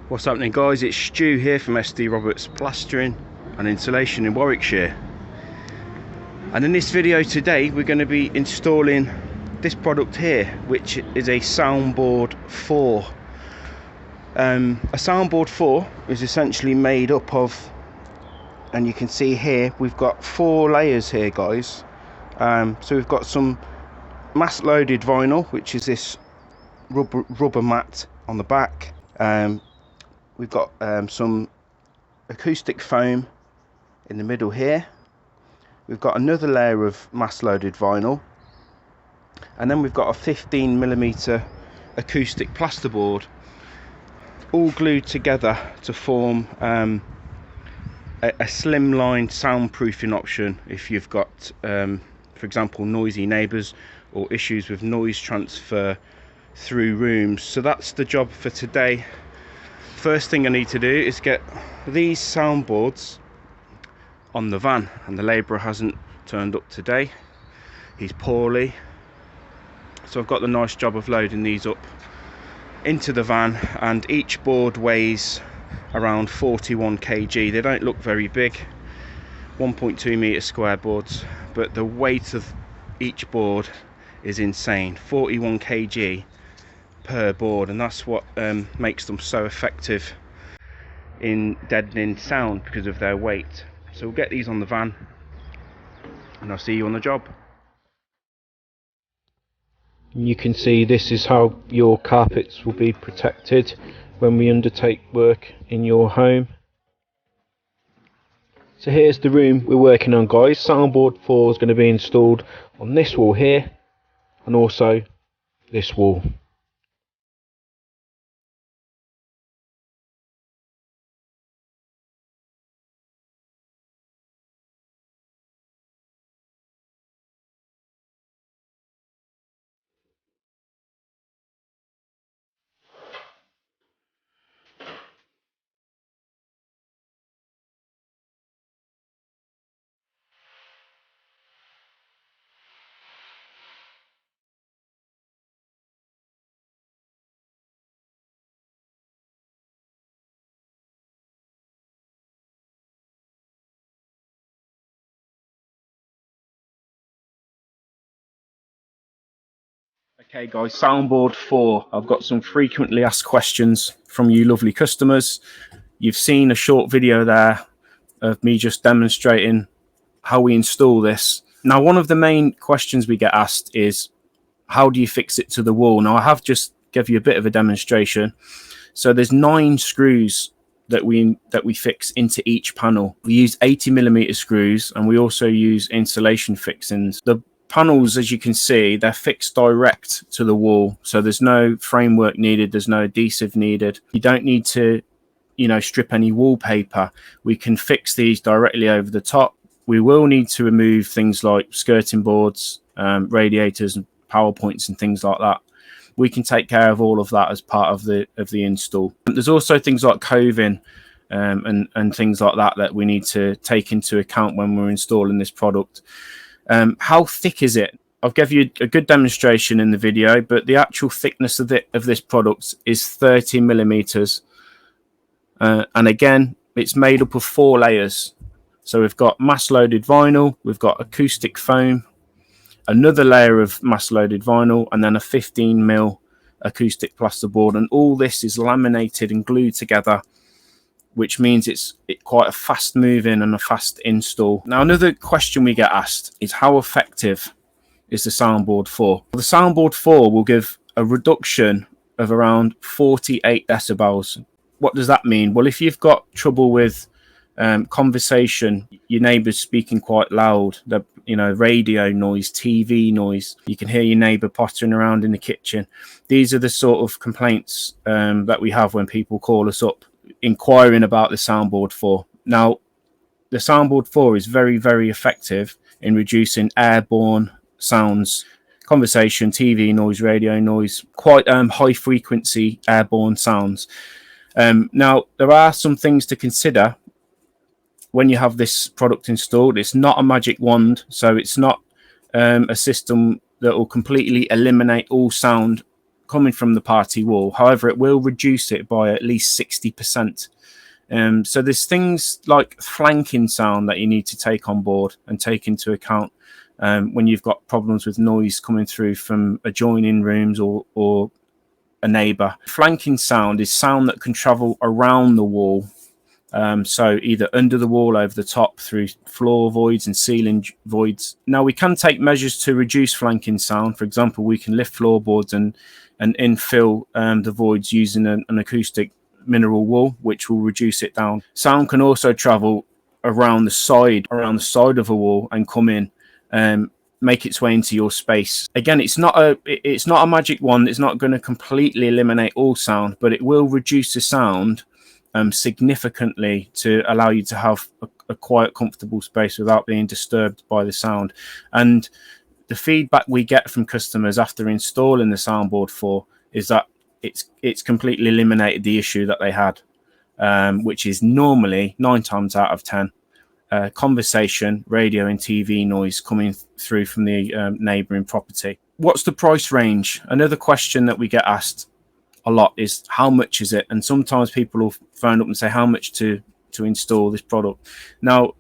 What's happening, guys? It's Stu here from SD Roberts Plastering and Insulation in Warwickshire, and in this video today we're going to be installing this product here, which is a Soundboard 4. A Soundboard 4 is essentially made up of, and you can see here we've got 4 layers here, guys. So we've got some mass loaded vinyl, which is this rubber mat on the back. We've got some acoustic foam in the middle here. We've got another layer of mass loaded vinyl, and then we've got a 15mm acoustic plasterboard, all glued together to form a slimline soundproofing option if you've got, for example, noisy neighbours or issues with noise transfer through rooms. So that's the job for today. First thing I need to do is get these soundboards on the van, and the labourer hasn't turned up today. He's poorly, so I've got the nice job of loading these up into the van, and each board weighs around 41 kg. They don't look very big, 1.2 metre square boards, but the weight of each board is insane, 41 kg per board, and that's what makes them so effective in deadening sound, because of their weight. So we'll get these on the van and I'll see you on the job. You can see this is how your carpets will be protected when we undertake work in your home. So here's the room we're working on, guys. Soundboard 4 is going to be installed on this wall here and also this wall. Okay guys, Soundboard 4. I've got some frequently asked questions from you lovely customers. You've seen a short video there of me just demonstrating how we install this. Now, one of the main questions we get asked is, how do you fix it to the wall? Now, I have just give you a bit of a demonstration. So there's 9 screws that we fix into each panel. We use 80mm screws, and we also use insulation fixings. The panels, as you can see, they're fixed direct to the wall, so there's no framework needed, there's no adhesive needed. You don't need to, strip any wallpaper. We can fix these directly over the top. We will need to remove things like skirting boards, radiators and power points and things like that. We can take care of all of that as part of the install. There's also things like coving and things like that we need to take into account when we're installing this product. How thick is it? I'll give you a good demonstration in the video, but the actual thickness of this product is 30mm. And again, it's made up of 4 layers. So we've got mass loaded vinyl, we've got acoustic foam, another layer of mass loaded vinyl, and then a 15mm acoustic plasterboard. And all this is laminated and glued together, which means it's quite a fast moving and a fast install. Now, another question we get asked is, how effective is the Soundboard 4? The Soundboard 4 will give a reduction of around 48 decibels. What does that mean? Well, if you've got trouble with conversation, your neighbours speaking quite loud, the radio noise, TV noise, you can hear your neighbour pottering around in the kitchen. These are the sort of complaints that we have when people call us up inquiring about the Soundboard 4. Now, the Soundboard 4 is very, very effective in reducing airborne sounds, conversation, TV noise, radio noise, quite high frequency airborne sounds. Now, there are some things to consider when you have this product installed. It's not a magic wand, so it's not a system that will completely eliminate all sound coming from the party wall. However, it will reduce it by at least 60%. So there's things like flanking sound that you need to take on board and take into account when you've got problems with noise coming through from adjoining rooms or a neighbour. Flanking sound is sound that can travel around the wall. So either under the wall, over the top, through floor voids and ceiling voids. Now, we can take measures to reduce flanking sound. For example, we can lift floorboards and infill the voids using an acoustic mineral wool, which will reduce it down. Sound can also travel around the side of a wall and come in, make its way into your space. Again, it's not a magic wand. It's not going to completely eliminate all sound, but it will reduce the sound significantly to allow you to have a quiet, comfortable space without being disturbed by the sound. And the feedback we get from customers after installing the soundboard 4 is that it's completely eliminated the issue that they had, which is normally 9 times out of 10 conversation, radio and TV noise coming through from the neighbouring property. What's the price range? Another question that we get asked a lot is, how much is it? And sometimes people will phone up and say, how much to install this product? Now,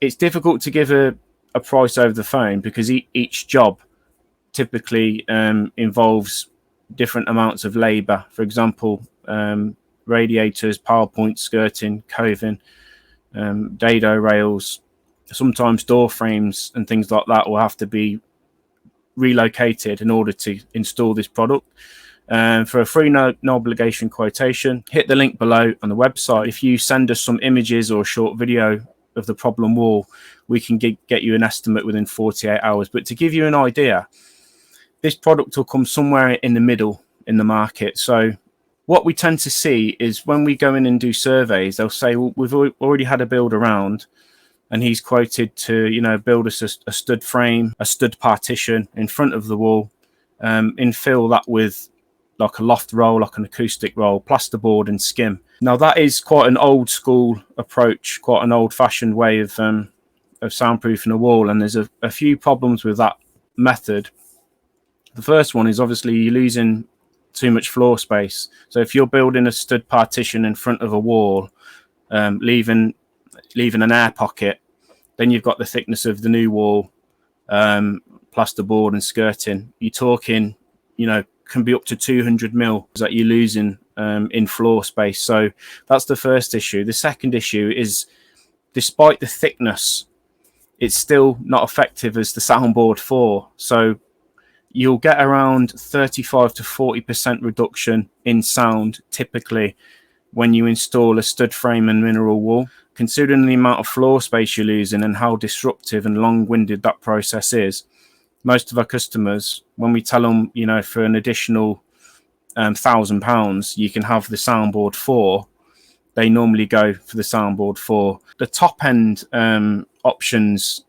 it's difficult to give a price over the phone because each job typically involves different amounts of labour. For example, radiators, power points, skirting, coving, dado rails, sometimes door frames and things like that will have to be relocated in order to install this product. For a free no obligation quotation, hit the link below on the website. If you send us some images or a short video of the problem wall, we can get you an estimate within 48 hours. But to give you an idea, this product will come somewhere in the middle in the market. So what we tend to see is when we go in and do surveys, they'll say, well, we've already had a build around, and he's quoted to, build us a stud frame, a stud partition in front of the wall, infill that with like a loft roll, like an acoustic roll, plasterboard and skim. Now, that is quite an old school approach, quite an old fashioned way of soundproofing a wall. And there's a few problems with that method. The first one is obviously you're losing too much floor space. So if you're building a stud partition in front of a wall, leaving an air pocket, then you've got the thickness of the new wall, plasterboard and skirting. You're talking, can be up to 200 mil that you're losing in floor space. So that's the first issue. The second issue is, despite the thickness, it's still not effective as the soundboard 4. So you'll get around 35 to 40% reduction in sound typically when you install a stud frame and mineral wool. Considering the amount of floor space you're losing and how disruptive and long-winded that process is, most of our customers, when we tell them, for an additional £1,000, you can have the soundboard 4, they normally go for the soundboard 4. The top end options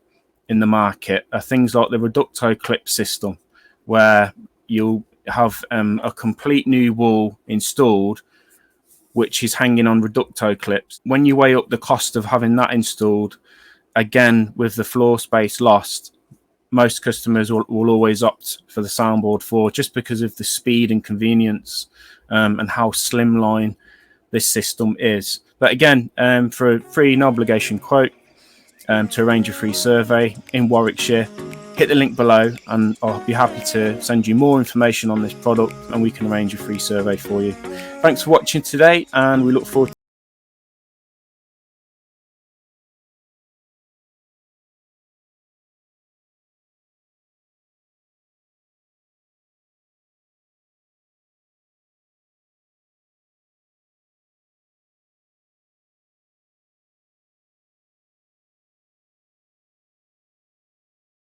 in the market are things like the reducto clip system, where you'll have a complete new wall installed, which is hanging on reducto clips. When you weigh up the cost of having that installed, again, with the floor space lost, most customers will always opt for the soundboard 4 just because of the speed and convenience and how slimline this system is. But again, for a free no obligation quote to arrange a free survey in Warwickshire, hit the link below and I'll be happy to send you more information on this product and we can arrange a free survey for you. Thanks for watching today, and we look forward to